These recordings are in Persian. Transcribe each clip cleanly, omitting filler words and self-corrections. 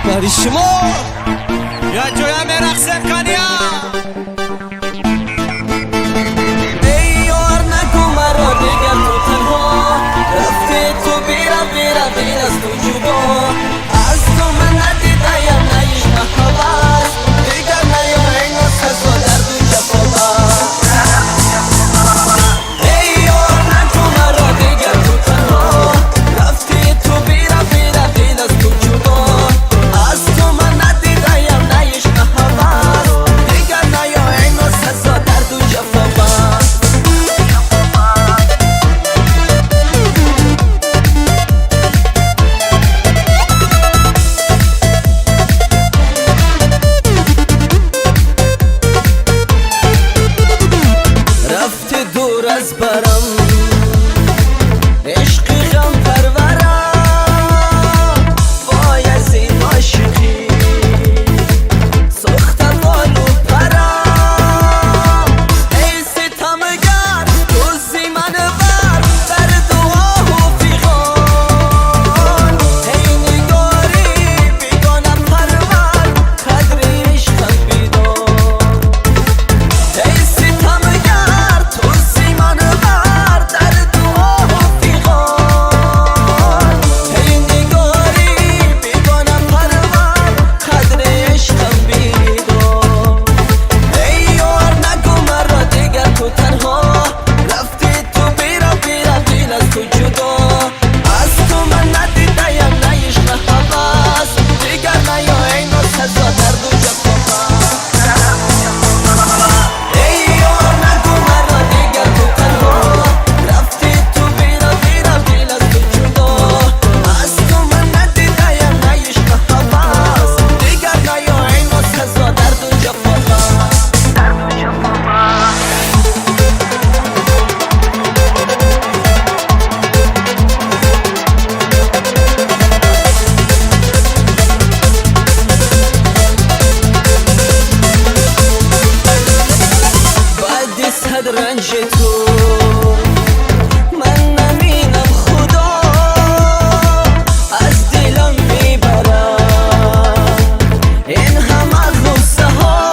برای شما یا جویا مرخ سرکانیا ای یار نگو مرا دیگر تو تنها رفته تو بیرا از تو جدا از تو من ندیدایم نیشم حواس دیگر نیام این سزا درد و جفا بس ای یار نگو مرا دیگر تو تنها رفته تو بیرا از تو جدا از تو من ندیدایم نیشم حواس دیگر نیام این سزا درد و جفا بس رفته دور از برم عشق غم پرورم وای از این عاشقی سختم بالو پرم ای ستمگر روزی من بر در دعا و فیغان ای نگاری بیگانم پرور قدر عشقم بیدار ای ستمگر توزی من بر در دعا و فیغان ای نگاری بیگانم پرور قدر عشقم بیدار ای یار نگو مرا دیگر تو تنها رفتی تو بیرا از تو جدا از تو من ندیدایم نیشم حواس دیگر نیا این سزا درد و جفا ای یار نگو مرا دیگر تو تنها رفتی تو بیرا از تو جدا از تو من ندیدایم نیشم حواس دیگر نیا این سزا درد و جفا بعد صد رنج تو من نمینم خدا از دلم میبرم این همه غصه ها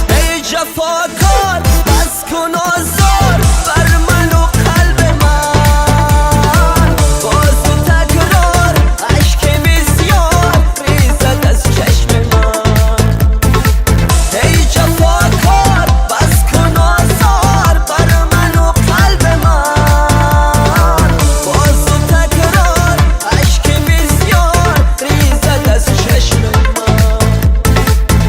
ای جفاکار بس کن آزار بر من و قلب من باز و تکرار عشق بسیار ریزد از چشم من ای جفاکار بس کن آزار بر من و قلب من باز و تکرار عشق بسیار ریزد از چشم من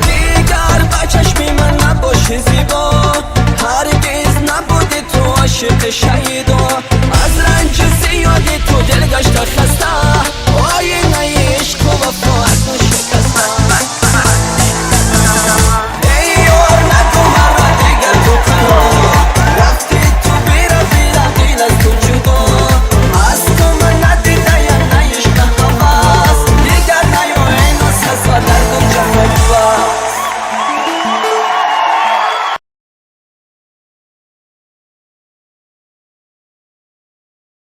دیگر به چشم من نباشه زیبا هرگز نبودی تو عاشق شهیدا از رنج زیادی تو دل گشته خسته آینه عشق و وفا